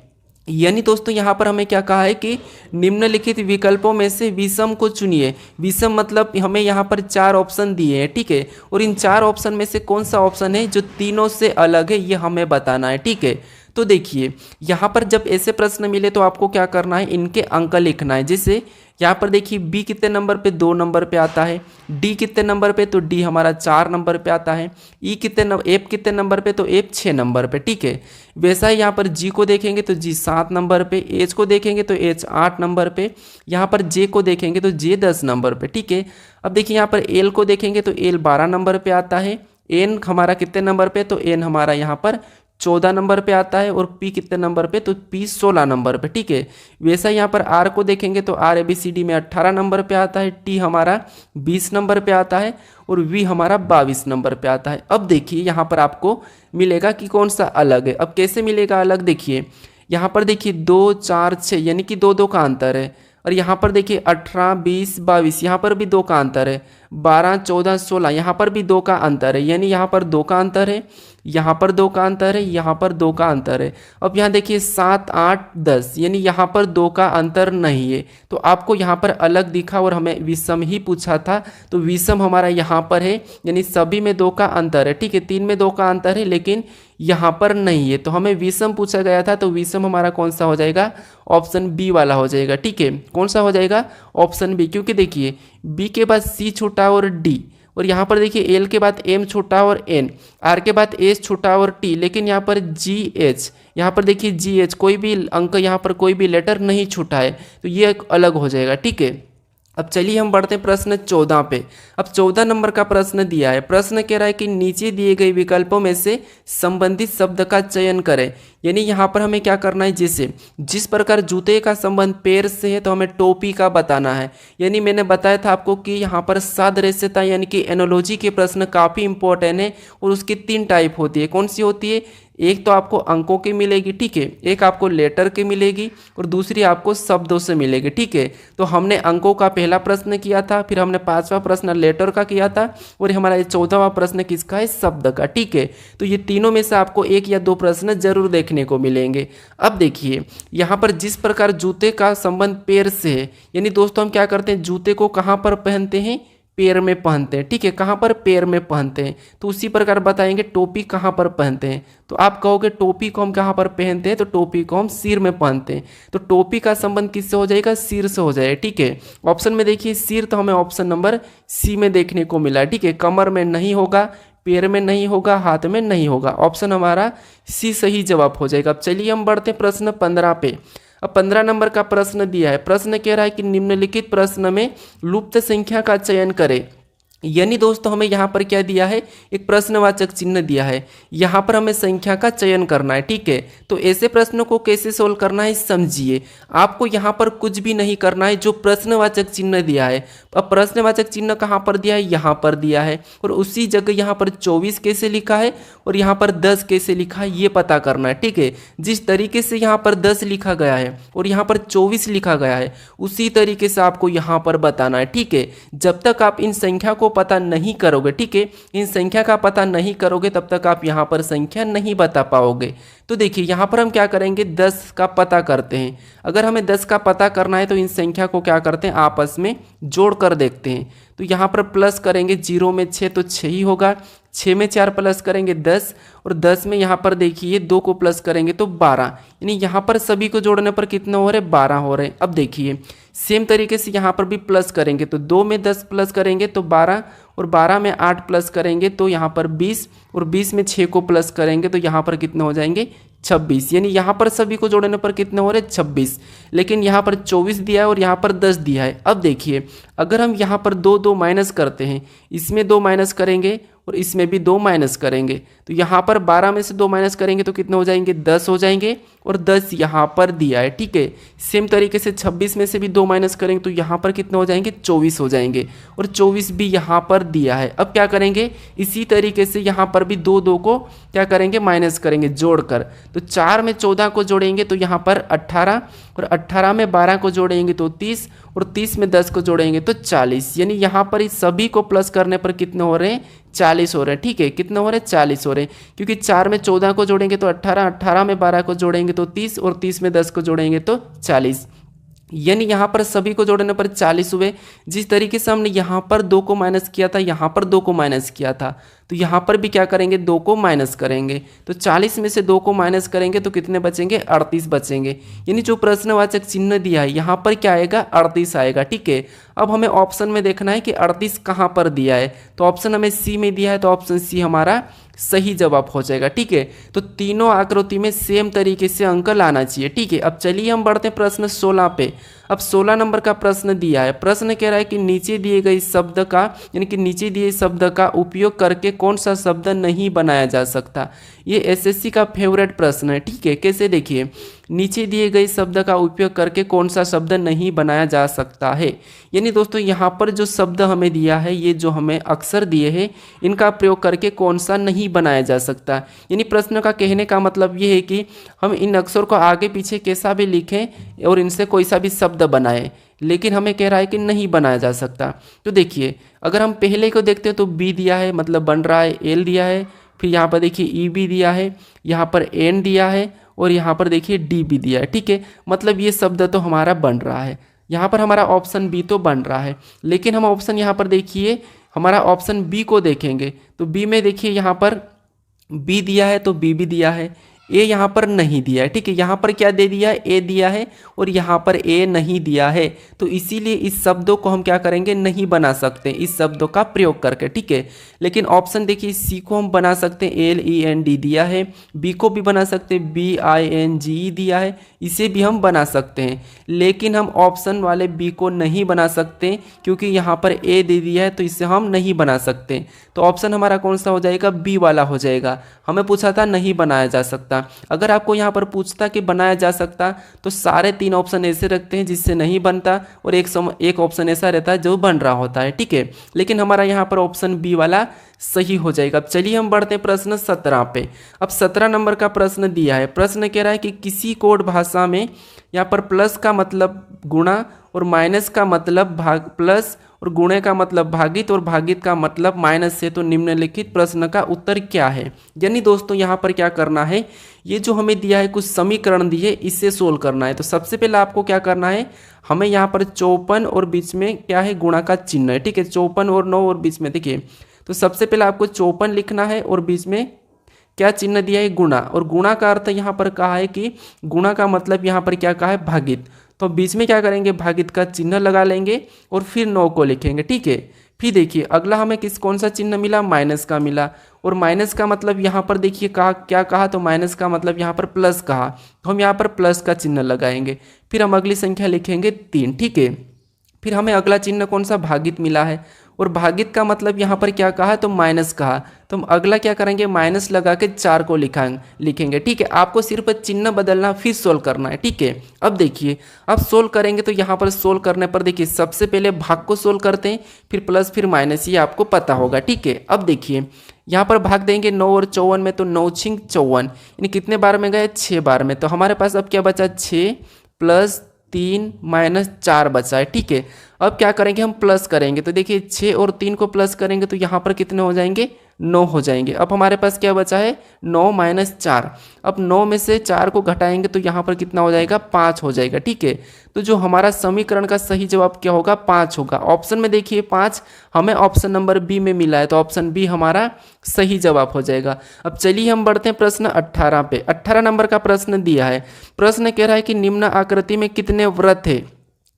यानी दोस्तों यहाँ पर हमें क्या कहा है कि निम्नलिखित विकल्पों में से विषम को चुनिए। विषम मतलब हमें यहाँ पर 4 ऑप्शन दिए हैं। ठीक है, और इन 4 ऑप्शन में से कौन सा ऑप्शन है जो तीनों से अलग है, ये हमें बताना है। ठीक है, तो देखिए यहाँ पर जब ऐसे प्रश्न मिले तो आपको क्या करना है, इनके अंक लिखना है। जैसे यहाँ पर देखिए बी कितने नंबर पे, 2 नंबर पे आता है। डी कितने नंबर पे, तो डी हमारा 4 नंबर पे आता है। ई एफ कितने नंबर पे, तो एफ 6 नंबर पे। ठीक है, वैसा ही यहाँ पर जी को देखेंगे तो जी 7 नंबर पे, एच को देखेंगे तो एच 8 नंबर पे, यहाँ पर जे को देखेंगे तो जे 10 नंबर पे। ठीक है, अब देखिए यहाँ पर एल को देखेंगे तो एल 12 नंबर पे आता है। एन हमारा कितने नंबर पे, तो एन हमारा यहाँ पर 14 नंबर पे आता है। और पी कितने नंबर पे, तो पी 16 नंबर पे। ठीक है, वैसा यहाँ पर आर को देखेंगे तो आर ABCD में 18 नंबर पे आता है। टी हमारा 20 नंबर पे आता है और वी हमारा 22 नंबर पे आता है। अब देखिए यहाँ पर आपको मिलेगा कि कौन सा अलग है। अब कैसे मिलेगा अलग, देखिए यहाँ पर देखिए 2 4 6 यानी कि 2 2 का अंतर है। और यहाँ पर देखिए 18 20 22 यहाँ पर भी 2 का अंतर है। 12 14 16 यहाँ पर भी 2 का अंतर है, यानी यहाँ पर 2 का अंतर है, यहाँ पर 2 का अंतर है, यहाँ पर 2 का अंतर है। अब यहाँ देखिए 7 8 10 यानी यहाँ पर 2 का अंतर नहीं है, तो आपको यहाँ पर अलग दिखा और हमें विषम ही पूछा था, तो विषम हमारा यहाँ पर है, यानी सभी में 2 का अंतर है। ठीक है, 3 में 2 का अंतर है लेकिन यहाँ पर नहीं है, तो हमें विषम पूछा गया था, तो विषम हमारा कौन सा हो जाएगा, ऑप्शन बी वाला हो जाएगा। ठीक है, कौन सा हो जाएगा, ऑप्शन बी, क्योंकि देखिए बी के बाद सी छूटा और डी, और यहाँ पर देखिए एल के बाद एम छूटा और एन, आर के बाद एस छूटा और टी, लेकिन यहाँ पर जी एच, यहाँ पर देखिए जी एच कोई भी अंक, यहाँ पर कोई भी लेटर नहीं छूटा है, तो ये अलग हो जाएगा। ठीक है, अब चलिए हम बढ़ते हैं प्रश्न 14 पे। अब 14 नंबर का प्रश्न दिया है, प्रश्न कह रहा है कि नीचे दिए गए विकल्पों में से संबंधित शब्द का चयन करें। यानी यहाँ पर हमें क्या करना है, जैसे जिस प्रकार जूते का संबंध पैर से है तो हमें टोपी का बताना है। यानी मैंने बताया था आपको कि यहाँ पर सादृश्यता यानी कि एनोलॉजी के प्रश्न काफ़ी इंपॉर्टेंट है और उसकी 3 टाइप होती है। कौन सी होती है, एक तो आपको अंकों की मिलेगी, ठीक है, एक आपको लेटर की मिलेगी और दूसरी आपको शब्दों से मिलेगी। ठीक है, तो हमने अंकों का पहला प्रश्न किया था, फिर हमने 5वां प्रश्न लेटर का किया था और हमारा ये 14वां प्रश्न किसका है, शब्द का। ठीक है, तो ये तीनों में से आपको 1 या 2 प्रश्न जरूर देखने को मिलेंगे। अब देखिए यहाँ पर जिस प्रकार जूते का संबंध पैर से है, यानी दोस्तों हम क्या करते हैं, जूते को कहाँ पर पहनते हैं, पैर में पहनते हैं। ठीक है, कहाँ पर, पैर में पहनते हैं। तो उसी प्रकार बताएंगे टोपी कहाँ पर पहनते हैं, तो आप कहोगे टोपी को हम कहाँ पर पहनते हैं, तो टोपी को हम सिर में पहनते हैं। तो टोपी का संबंध किससे हो जाएगा, सिर से हो जाएगा। ठीक है, ऑप्शन में देखिए सिर, तो हमें ऑप्शन नंबर सी में देखने को मिला। ठीक है, कमर में नहीं होगा, पैर में नहीं होगा, हाथ में नहीं होगा, ऑप्शन हमारा सी सही जवाब हो जाएगा। अब चलिए हम बढ़ते हैं प्रश्न 15 पे। अब 15 नंबर का प्रश्न दिया है, प्रश्न कह रहा है कि निम्नलिखित प्रश्न में लुप्त संख्या का चयन करें। यानी दोस्तों हमें यहाँ पर क्या दिया है, एक प्रश्नवाचक चिन्ह दिया है, यहाँ पर हमें संख्या का चयन करना है। ठीक है, तो ऐसे प्रश्नों को कैसे सोल्व करना है समझिए। आपको यहाँ पर कुछ भी नहीं करना है, जो प्रश्नवाचक चिन्ह दिया है। अब प्रश्नवाचक चिन्ह कहाँ पर दिया है, यहाँ पर दिया है, और उसी जगह यहाँ पर 24 कैसे लिखा है और यहाँ पर 10 कैसे लिखा है, ये पता करना है। ठीक है, जिस तरीके से यहाँ पर 10 लिखा गया है और यहाँ पर 24 लिखा गया है, उसी तरीके से आपको यहाँ पर बताना है। ठीक है, जब तक आप इन संख्या को पता नहीं करोगे, ठीक है, इन संख्या का पता नहीं करोगे, तब तक आप यहाँ पर संख्या नहीं बता पाओगे। तो देखिए यहाँ पर हम क्या करेंगे, 10 का पता करते हैं। अगर हमें 10 का पता करना है तो इन संख्या को क्या करते हैं, आपस में जोड़ कर देखते हैं। तो यहाँ पर प्लस करेंगे, 0 में 6 तो 6 ही होगा, 6 में 4 प्लस करेंगे 10, और 10 में यहाँ पर देखिए 2 को प्लस करेंगे तो 12, यानी यहाँ पर सभी को जोड़ने पर कितने हो रहे, 12 हो रहे हैं। अब देखिए सेम तरीके से यहाँ पर भी प्लस करेंगे, तो 2 में 10 प्लस करेंगे तो 12, और 12 में 8 प्लस करेंगे तो यहाँ पर 20, और 20 में 6 को प्लस करेंगे तो यहाँ पर कितने हो जाएंगे, 26। यानी यहाँ पर सभी को जोड़ने पर कितने हो रहे, 26। लेकिन यहाँ पर 24 दिया है और यहाँ पर 10 दिया है। अब देखिए अगर हम यहाँ पर 2 माइनस करते हैं, इसमें 2 माइनस करेंगे और इसमें भी 2 माइनस करेंगे, तो यहाँ पर 12 में से 2 माइनस करेंगे तो कितने हो जाएंगे, 10 हो जाएंगे, और 10 यहाँ पर दिया है। ठीक है, सेम तरीके से 26 में से भी 2 माइनस करेंगे तो यहाँ पर कितने हो जाएंगे, 24 हो जाएंगे, और 24 भी यहाँ पर दिया है। अब क्या करेंगे, इसी तरीके से यहाँ पर भी 2 को क्या करेंगे, माइनस करेंगे जोड़कर। तो 4 में 14 को जोड़ेंगे तो यहाँ पर 18, और 18 में 12 को जोड़ेंगे तो 30, और 30 में 10 को जोड़ेंगे तो 40। यानी यहाँ पर इस सभी को प्लस करने पर कितने हो रहे हैं, 40 हो रहे हैं। ठीक है, कितने हो रहे हैं, 40 हो रहे हैं, क्योंकि 4 में 14 को जोड़ेंगे तो 18, 18 में 12 को जोड़ेंगे तो 30, और 30 में 10 को जोड़ेंगे तो 40। यानी यहाँ पर सभी को जोड़ने पर 40 हुए। जिस तरीके से हमने यहाँ पर 2 को माइनस किया था, यहाँ पर 2 को माइनस किया था, तो यहाँ पर भी क्या करेंगे, 2 को माइनस करेंगे। तो 40 में से 2 को माइनस करेंगे तो कितने बचेंगे, 38 बचेंगे। यानी जो प्रश्नवाचक चिन्ह दिया है यहाँ पर क्या आएगा, 38 आएगा। ठीक है, अब हमें ऑप्शन में देखना है कि 38 कहाँ पर दिया है, तो ऑप्शन हमें सी में दिया है, तो ऑप्शन सी हमारा सही जवाब हो जाएगा। ठीक है, तो तीनों आकृति में सेम तरीके से अंक लाना चाहिए। ठीक है, अब चलिए हम बढ़ते हैं प्रश्न 16 पे। अब 16 नंबर का प्रश्न दिया है, प्रश्न कह रहा है कि नीचे दिए गए शब्द का, यानी कि नीचे दिए शब्द का उपयोग करके कौन सा शब्द नहीं बनाया जा सकता। ये एसएससी का फेवरेट प्रश्न है। ठीक है, कैसे, देखिए नीचे दिए गए शब्द का उपयोग करके कौन सा शब्द नहीं बनाया जा सकता है। यानी दोस्तों यहाँ पर जो शब्द हमें दिया है, ये जो हमें अक्षर दिए हैं, इनका प्रयोग करके कौन सा नहीं बनाया जा सकता। यानी प्रश्न का कहने का मतलब ये है कि हम इन अक्षर को आगे पीछे कैसा भी लिखें और इनसे कोई सा भी शब्द बनाएं, लेकिन हमें कह रहा है कि नहीं बनाया जा सकता। तो देखिए अगर हम पहले को देखते हैं तो बी दिया है, मतलब बन रहा है, एल दिया है, फिर यहाँ पर देखिए ई बी दिया है, यहाँ पर एन दिया है, और यहाँ पर देखिए डी भी दिया है। ठीक है, मतलब ये शब्द तो हमारा बन रहा है। यहाँ पर हमारा ऑप्शन बी तो बन रहा है, लेकिन हम ऑप्शन यहाँ पर देखिए हमारा ऑप्शन बी को देखेंगे तो बी में देखिए यहाँ पर बी दिया है तो बी भी दिया है, ए यहाँ पर नहीं दिया है, ठीक है। यहाँ पर क्या दे दिया है, ए दिया है और यहाँ पर ए नहीं दिया है, तो इसीलिए इस शब्दों को हम क्या करेंगे, नहीं बना सकते इस शब्दों का प्रयोग करके, ठीक है। लेकिन ऑप्शन देखिए, सी को हम बना सकते हैं, LEND दिया है, बी को भी बना सकते हैं, BINGE दिया है, इसे भी हम बना सकते हैं। लेकिन हम ऑप्शन वाले बी को नहीं बना सकते क्योंकि यहाँ पर ए दे दिया है, तो इसे हम नहीं बना सकते। तो ऑप्शन हमारा कौन सा हो जाएगा, बी वाला हो जाएगा। हमें पूछा था नहीं बनाया जा सकता, अगर आपको यहाँ पर पूछता कि बनाया जा सकता तो सारे 3 ऑप्शन ऐसे रखते हैं जिससे नहीं बनता और एक ऑप्शन ऐसा रहता है जो बन रहा होता है, ठीक है। लेकिन हमारा यहाँ पर ऑप्शन बी वाला सही हो जाएगा। अब चलिए हम बढ़ते हैं प्रश्न 17 पे। अब 17 नंबर का प्रश्न दिया है। प्रश्न कह रहा है कि किसी कोड भाषा में यहाँ पर प्लस का मतलब गुणा और माइनस का मतलब भाग, प्लस और गुणे का मतलब भागित और भागित का मतलब माइनस से, तो निम्नलिखित प्रश्न का उत्तर क्या है। यानी दोस्तों यहाँ पर क्या करना है, ये जो हमें दिया है कुछ समीकरण दिए, इससे सोल्व करना है। तो सबसे पहले आपको क्या करना है, हमें यहाँ पर 54 और बीच में क्या है, गुणा का चिन्ह है, ठीक है। 54 और 9 और बीच में देखिए, तो सबसे पहले आपको 54 लिखना है और बीच में क्या चिन्ह दिया है, गुणा। और गुणा का अर्थ यहाँ पर कहा है कि गुणा का मतलब यहाँ पर क्या कहा है, भागित। तो बीच में क्या करेंगे, भागित का चिन्ह लगा लेंगे और फिर 9 को लिखेंगे, ठीक है। फिर देखिए अगला हमें कौन सा चिन्ह मिला, माइनस का मिला। और माइनस का मतलब यहाँ पर देखिए क्या कहा, तो माइनस का मतलब यहाँ पर प्लस कहा, तो हम यहाँ पर प्लस का चिन्ह लगाएंगे। फिर हम अगली संख्या लिखेंगे 3, ठीक है। फिर हमें अगला चिन्ह कौन सा, भागित मिला है। और भागित का मतलब यहाँ पर क्या कहा, तो माइनस कहा, तो हम अगला क्या करेंगे, माइनस लगा के 4 को लिखेंगे, ठीक है। आपको सिर्फ चिन्ह बदलना, फिर सोल्व करना है, ठीक है। अब देखिए, अब सोल्व करेंगे तो यहाँ पर सोल्व करने पर देखिए सबसे पहले भाग को सोल्व करते हैं, फिर प्लस फिर माइनस, ये आपको पता होगा, ठीक है। अब देखिए यहाँ पर भाग देंगे 9 और 54 में, तो 9 छिंग 54, यानी कितने बार में गए, 6 बार में। तो हमारे पास अब क्या बचा, 6 प्लस 3 माइनस 4 बचा है, ठीक है। अब क्या करेंगे, हम प्लस करेंगे, तो देखिए 6 और 3 को प्लस करेंगे तो यहाँ पर कितने हो जाएंगे, 9 हो जाएंगे। अब हमारे पास क्या बचा है, 9 माइनस 4। अब 9 में से 4 को घटाएंगे तो यहाँ पर कितना हो जाएगा, 5 हो जाएगा, ठीक है। तो जो हमारा समीकरण का सही जवाब क्या होगा, 5 होगा। ऑप्शन में देखिए 5 हमें ऑप्शन नंबर बी में मिला है, तो ऑप्शन बी हमारा सही जवाब हो जाएगा। अब चलिए हम बढ़ते हैं प्रश्न 18 पे। 18 नंबर का प्रश्न दिया है। प्रश्न कह रहा है कि निम्न आकृति में कितने वृत्त है।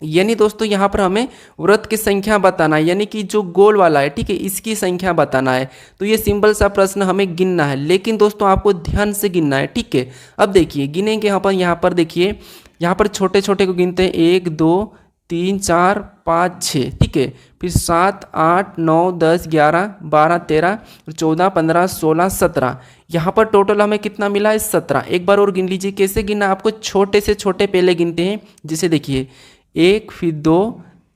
यानी दोस्तों यहाँ पर हमें वृत्त की संख्या बताना है, यानी कि जो गोल वाला है, ठीक है, इसकी संख्या बताना है। तो ये सिंपल सा प्रश्न हमें गिनना है, लेकिन दोस्तों आपको ध्यान से गिनना है, ठीक है। अब देखिए गिनेंगे, यहाँ पर देखिए, यहाँ पर छोटे छोटे को गिनते हैं, 1 2 3 4 5 6, ठीक है। फिर 7 8 9 10 11 12 13 14 15 16 17, यहाँ पर टोटल हमें कितना मिला है, 17। एक बार और गिन लीजिए, कैसे गिनना, आपको छोटे से छोटे पहले गिनते हैं। जैसे देखिए 1 फिर 2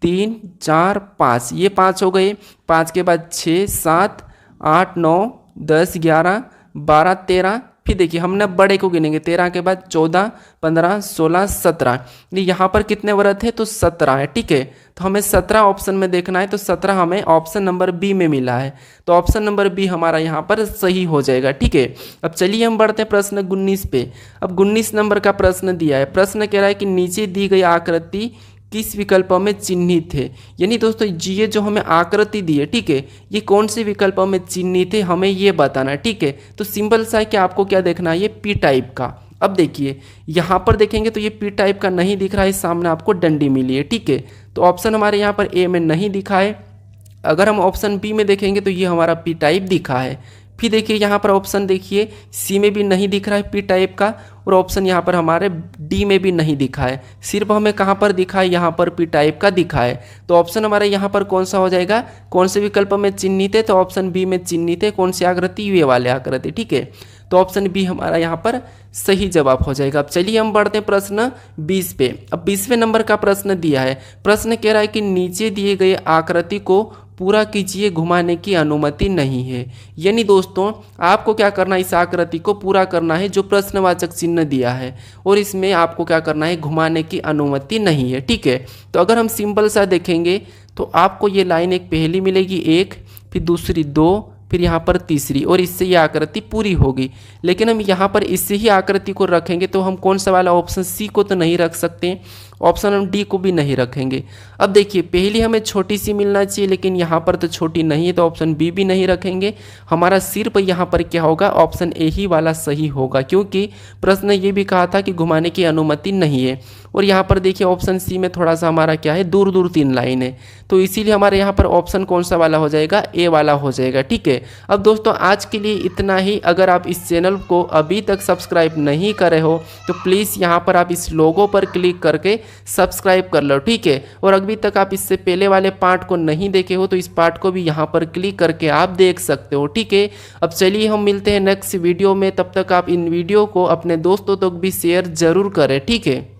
3 4 5, ये 5 हो गए। 5 के बाद 6 7 8 9 10 11 12 13, फिर देखिए हमने बड़े को गिनेंगे, 13 के बाद 14 15 16 17, यहाँ पर कितने वृत्त है, तो 17 है, ठीक है। तो हमें 17 ऑप्शन में देखना है, तो 17 हमें ऑप्शन नंबर बी में मिला है, तो ऑप्शन नंबर बी हमारा यहाँ पर सही हो जाएगा, ठीक है। अब चलिए हम बढ़ते हैं प्रश्न 19 पे। अब 19 नंबर का प्रश्न दिया है। प्रश्न कह रहा है कि नीचे दी गई आकृति किस विकल्पों में चिन्हित है। यानी दोस्तों ये जो हमें आकृति दी है, ठीक है, ये कौन से विकल्पों में चिन्हित है, हमें ये बताना है, ठीक है। तो सिंपल सा है कि आपको क्या देखना है, ये पी टाइप का। अब देखिए यहाँ पर देखेंगे तो ये पी टाइप का नहीं दिख रहा है, सामने आपको डंडी मिली है, ठीक है। तो ऑप्शन हमारे यहाँ पर ए में नहीं दिखा है। अगर हम ऑप्शन बी में देखेंगे तो ये हमारा पी टाइप दिखा है। फिर देखिए यहाँ पर ऑप्शन देखिए सी में भी नहीं दिख रहा है पी टाइप का, और ऑप्शन यहाँ पर हमारे डी में भी नहीं दिखा है, सिर्फ हमें कहाँ पर दिखा है, यहाँ पर पी टाइप का दिखा है। तो ऑप्शन हमारे यहाँ पर कौन सा हो जाएगा, कौन से विकल्प में चिन्हित है, तो ऑप्शन बी में चिन्हित है। कौन सी आकृति, ये वाले आकृति, ठीक है। तो ऑप्शन बी हमारा यहाँ पर सही जवाब हो जाएगा। अब चलिए हम बढ़ते हैं प्रश्न 20 पे। अब 20वें नंबर का प्रश्न दिया है। प्रश्न कह रहा है कि नीचे दिए गए आकृति को पूरा कीजिए, घुमाने की अनुमति नहीं है। यानी दोस्तों आपको क्या करना है, इस आकृति को पूरा करना है जो प्रश्नवाचक चिन्ह दिया है, और इसमें आपको क्या करना है, घुमाने की अनुमति नहीं है, ठीक है। तो अगर हम सिंपल सा देखेंगे तो आपको ये लाइन एक पहली मिलेगी 1, फिर दूसरी 2, फिर यहाँ पर तीसरी, और इससे ये आकृति पूरी होगी। लेकिन हम यहाँ पर इससे ही आकृति को रखेंगे तो हम कौन सा वाला ऑप्शन सी को तो नहीं रख सकते, ऑप्शन हम डी को भी नहीं रखेंगे। अब देखिए पहली हमें छोटी सी मिलना चाहिए, लेकिन यहाँ पर तो छोटी नहीं है, तो ऑप्शन बी भी नहीं रखेंगे। हमारा सिर्फ यहाँ पर क्या होगा, ऑप्शन ए ही वाला सही होगा, क्योंकि प्रश्न ये भी कहा था कि घुमाने की अनुमति नहीं है। और यहाँ पर देखिए ऑप्शन सी में थोड़ा सा हमारा क्या है, दूर दूर 3 लाइन है, तो इसीलिए हमारे यहाँ पर ऑप्शन कौन सा वाला हो जाएगा, ए वाला हो जाएगा। ठीक है, अब दोस्तों आज के लिए इतना ही। अगर आप इस चैनल को अभी तक सब्सक्राइब नहीं करे हो तो प्लीज़ यहाँ पर आप इस लोगो पर क्लिक करके सब्सक्राइब कर लो। ठीक है, और अभी तक आप इससे पहले वाले पार्ट को नहीं देखे हो तो इस पार्ट को भी यहाँ पर क्लिक करके आप देख सकते हो। ठीक है, अब चलिए हम मिलते हैं नेक्स्ट वीडियो में, तब तक आप इन वीडियो को अपने दोस्तों तक भी शेयर जरूर करें। ठीक है।